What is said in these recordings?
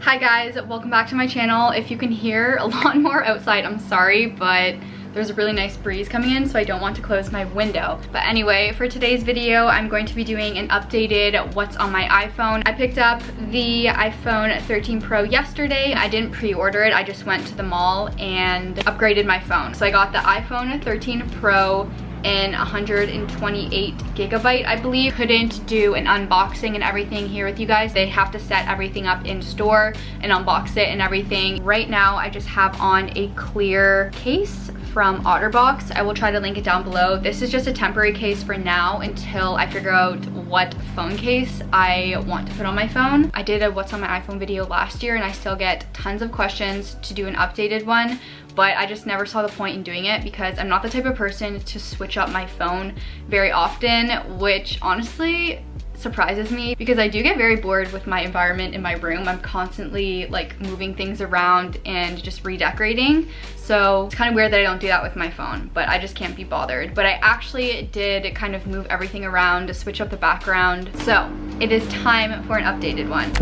Hi guys, welcome back to my channel. If you can hear a lot more outside, I'm sorry, but there's a really nice breeze coming in, so I don't want to close my window. But anyway, for today's video, I'm going to be doing an updated what's on my iPhone. I picked up the iPhone 13 Pro yesterday. I didn't pre-order it, I just went to the mall and upgraded my phone. So I got the iPhone 13 Pro in 128 gigabyte, I believe. Couldn't do an unboxing and everything here with you guys. They have to set everything up in store and unbox it and everything. Right now, I just have on a clear case from OtterBox. I will try to link it down below. This is just a temporary case for now until I figure out what phone case I want to put on my phone. I did a what's on my iPhone video last year and I still get tons of questions to do an updated one, but I just never saw the point in doing it because I'm not the type of person to switch up my phone very often, which honestly surprises me because I do get very bored with my environment in my room. I'm constantly like moving things around and just redecorating. So it's kind of weird that I don't do that with my phone, but I just can't be bothered. But I actually did kind of move everything around to switch up the background. So it is time for an updated one.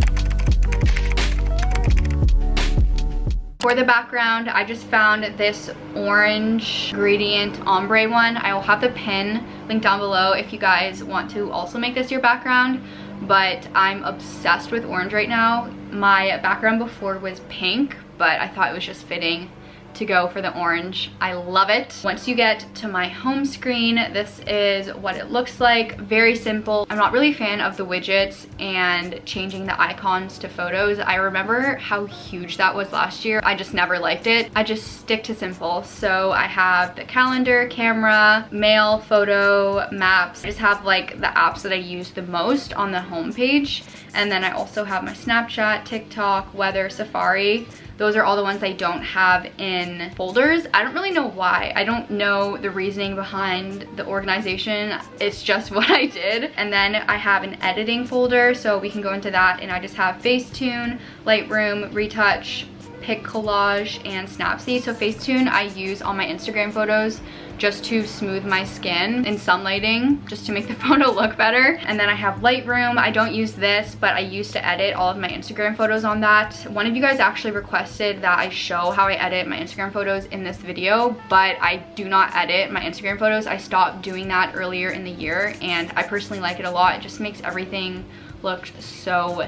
For the background, I just found this orange gradient ombre one. I will have the pin linked down below if you guys want to also make this your background, but I'm obsessed with orange right now. My background before was pink, but I thought it was just fitting to go for the orange. I love it. Once you get to my home screen, this is what it looks like. Very simple. I'm not really a fan of the widgets and changing the icons to photos. I remember how huge that was last year. I just never liked it. I just stick to simple. So I have the calendar, camera, mail, photo, maps. I just have like the apps that I use the most on the home page. And then I also have my Snapchat, TikTok, weather, Safari. Those are all the ones I don't have in folders. I don't really know why. I don't know the reasoning behind the organization. It's just what I did. And then I have an editing folder, so we can go into that. And I just have Facetune, Lightroom, Retouch, Pic Collage, and Snapseed. So Facetune I use on my Instagram photos just to smooth my skin in some lighting, just to make the photo look better. And then I have Lightroom. I don't use this, but I used to edit all of my Instagram photos on that. One of you guys actually requested that I show how I edit my Instagram photos in this video, but I do not edit my Instagram photos. I stopped doing that earlier in the year, and I personally like it a lot. It just makes everything look so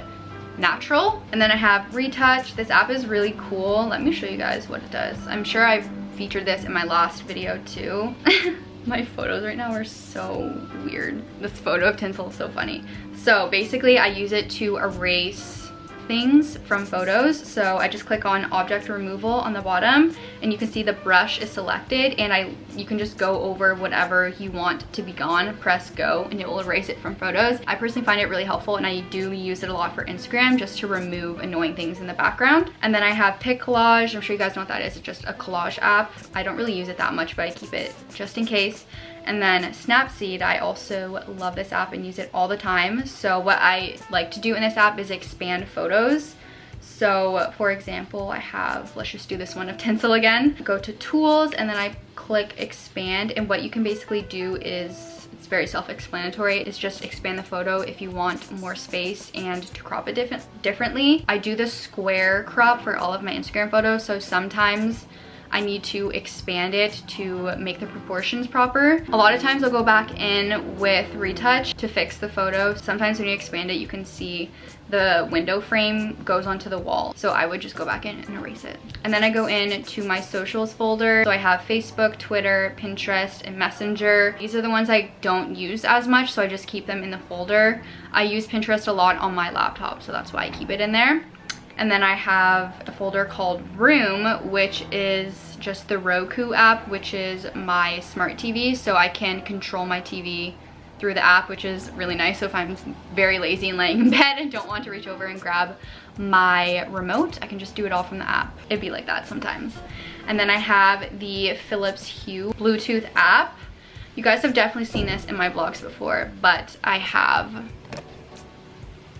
natural. And then I have Retouch. This app is really cool. Let me show you guys what it does. I'm sure I've featured this in my last video too. My photos right now are so weird. This photo of Tinsel is so funny. So basically I use it to erase things from photos. So I just click on object removal on the bottom and you can see the brush is selected, and you can just go over whatever you want to be gone, press go, and it will erase it from photos. I personally find it really helpful, and I do use it a lot for Instagram just to remove annoying things in the background. And then I have Pic Collage. I'm sure you guys know what that is. It's just a collage app. I don't really use it that much, but I keep it just in case. And then Snapseed, I also love this app and use it all the time. So what I like to do in this app is expand photos. So for example, I have, let's just do this one of Tinsel again. Go to tools and then I click expand, and what you can basically do is, it's very self-explanatory, it's just expand the photo if you want more space and to crop it differently. I do the square crop for all of my Instagram photos, so sometimes I need to expand it to make the proportions proper. A lot of times I'll go back in with Retouch to fix the photo. Sometimes when you expand it, you can see the window frame goes onto the wall. So I would just go back in and erase it. And then I go in to my socials folder. So I have Facebook, Twitter, Pinterest, and Messenger. These are the ones I don't use as much, so I just keep them in the folder. I use Pinterest a lot on my laptop, so that's why I keep it in there. And then I have a folder called Room, which is just the Roku app, which is my smart TV. So I can control my TV through the app, which is really nice. So if I'm very lazy and laying in bed and don't want to reach over and grab my remote, I can just do it all from the app. It'd be like that sometimes. And then I have the Philips Hue Bluetooth app. You guys have definitely seen this in my vlogs before, but I have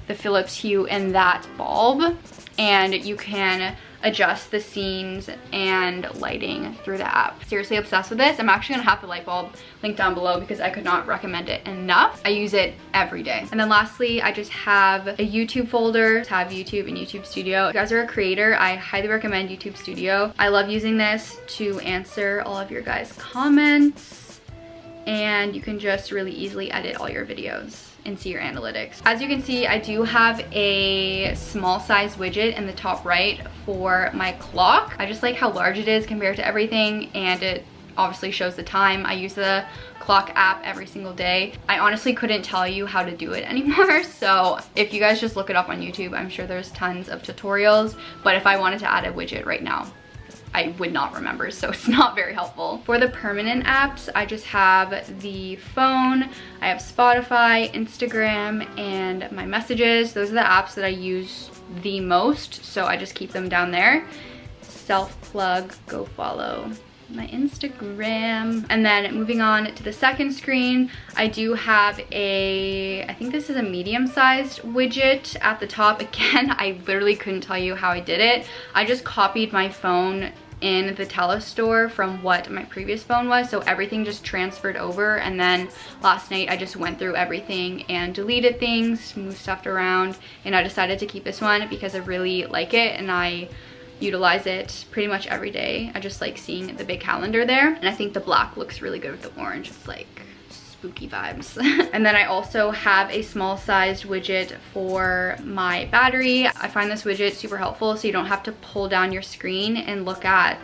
the Philips Hue and that bulb, and you can adjust the scenes and lighting through the app. Seriously obsessed with this. I'm actually gonna have the light bulb linked down below because I could not recommend it enough. I use it every day. And then lastly, I just have a YouTube folder. I have YouTube and YouTube Studio. If you guys are a creator, I highly recommend YouTube Studio. I love using this to answer all of your guys' comments, and you can just really easily edit all your videos and see your analytics. As you can see, I do have a small size widget in the top right for my clock. I just like how large it is compared to everything, and it obviously shows the time. I use the clock app every single day. I honestly couldn't tell you how to do it anymore, so if you guys just look it up on YouTube, I'm sure there's tons of tutorials, but if I wanted to add a widget right now, I would not remember, so it's not very helpful. For the permanent apps, I just have the phone, I have Spotify, Instagram, and my messages. Those are the apps that I use the most, so I just keep them down there. Self-plug, go follow my Instagram. And then moving on to the second screen, I do have I think this is a medium-sized widget at the top. Again, I literally couldn't tell you how I did it. I just copied my phone in the Tele store from what my previous phone was, so everything just transferred over, and then last night I just went through everything and deleted things, moved stuff around, and I decided to keep this one because I really like it and I utilize it pretty much every day. I just like seeing the big calendar there, and I think the black looks really good with the orange. It's like spooky vibes. And then I also have a small sized widget for my battery. I find this widget super helpful, so you don't have to pull down your screen and look at,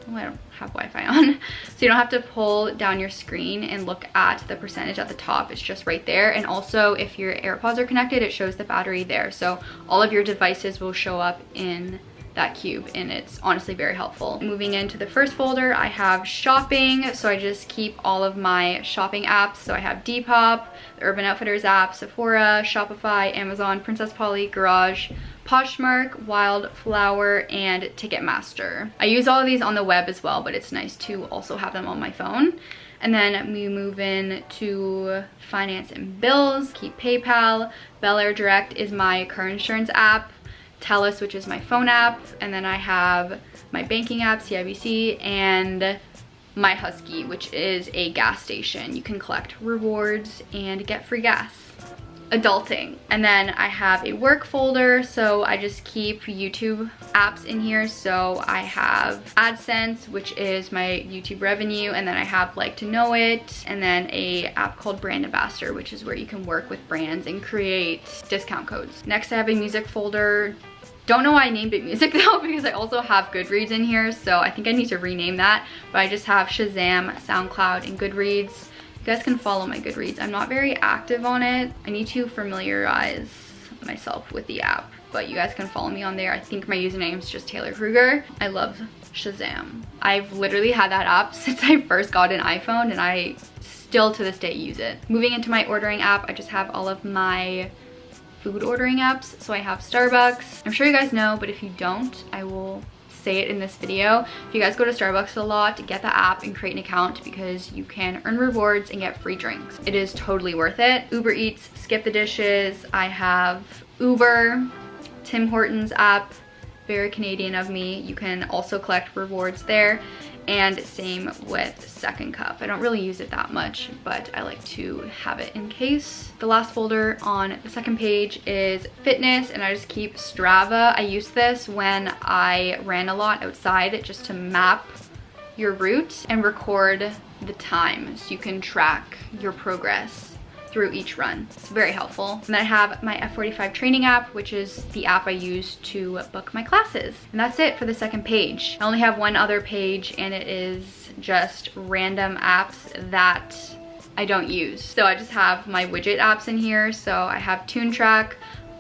oh, I don't have Wi-Fi on, so you don't have to pull down your screen and look at the percentage at the top. It's just right there. And also if your AirPods are connected, it shows the battery there, so all of your devices will show up in that cube, and it's honestly very helpful. Moving into the first folder, I have shopping, so I just keep all of my shopping apps. So I have Depop, the Urban Outfitters app, Sephora, Shopify, Amazon, Princess Polly, Garage, Poshmark, Wildflower, and Ticketmaster. I use all of these on the web as well, but it's nice to also have them on my phone. And then we move in to finance and bills, keep PayPal, Bel Air Direct is my car insurance app, Telus, which is my phone app, and then I have my banking app, CIBC, and my Husky, which is a gas station. You can collect rewards and get free gas. Adulting. And then I have a work folder, so I just keep YouTube apps in here. So I have AdSense, which is my YouTube revenue, and then I have Like to Know It, and then a app called Brand Ambassador, which is where you can work with brands and create discount codes. Next, I have a music folder. Don't know why I named it music though, because I also have Goodreads in here, so I think I need to rename that. But I just have Shazam, SoundCloud, and Goodreads. You guys can follow my Goodreads. I'm not very active on it. I need to familiarize myself with the app, but you guys can follow me on there. I think my username is just Taylor Kruger. I love Shazam. I've literally had that app since I first got an iPhone, and I still to this day use it. Moving into my ordering app, I just have all of my food ordering apps. So I have Starbucks. I'm sure you guys know, but if you don't, I will say it in this video. If you guys go to Starbucks a lot, get the app and create an account because you can earn rewards and get free drinks. It is totally worth it. Uber Eats, Skip the Dishes. I have Uber, Tim Hortons app, very Canadian of me. You can also collect rewards there. And same with Second Cup. I don't really use it that much, but I like to have it in case. The last folder on the second page is fitness, and I just keep Strava. I use this when I ran a lot outside, just to map your route and record the time so you can track your progress through each run. It's very helpful. And then I have my F45 training app, which is the app I use to book my classes. And that's it for the second page. I only have one other page, and it is just random apps that I don't use. So I just have my widget apps in here. So I have TuneTrack.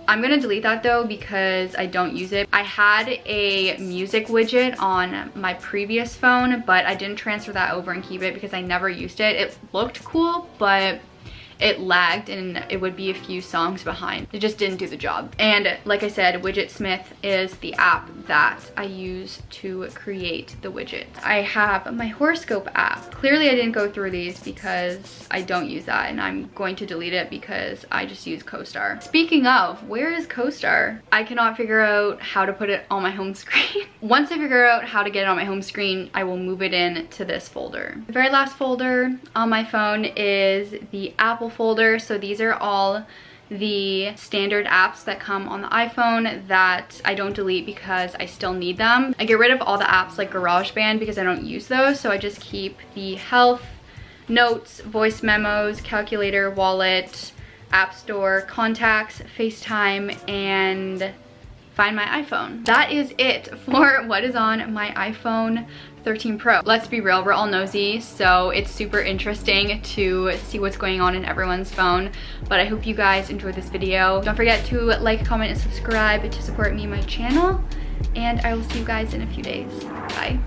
I'm gonna delete that though because I don't use it. I had a music widget on my previous phone, but I didn't transfer that over and keep it because I never used it. It looked cool, but it lagged and it would be a few songs behind. It just didn't do the job. And like I said, Widgetsmith is the app that I use to create the widgets. I have my horoscope app. Clearly I didn't go through these because I don't use that, and I'm going to delete it because I just use CoStar. Speaking of, where is CoStar? I cannot figure out how to put it on my home screen. Once I figure out how to get it on my home screen, I will move it in to this folder. The very last folder on my phone is the Apple folder. So these are all the standard apps that come on the iPhone that I don't delete because I still need them. I get rid of all the apps like GarageBand because I don't use those, so I just keep the health, notes, voice memos, calculator, wallet, app store, contacts, FaceTime, and Find My iPhone. That is it for what is on my iPhone 13 Pro. Let's be real, we're all nosy, so it's super interesting to see what's going on in everyone's phone. But I hope you guys enjoyed this video. Don't forget to like, comment, and subscribe to support me and my channel. And I will see you guys in a few days. Bye.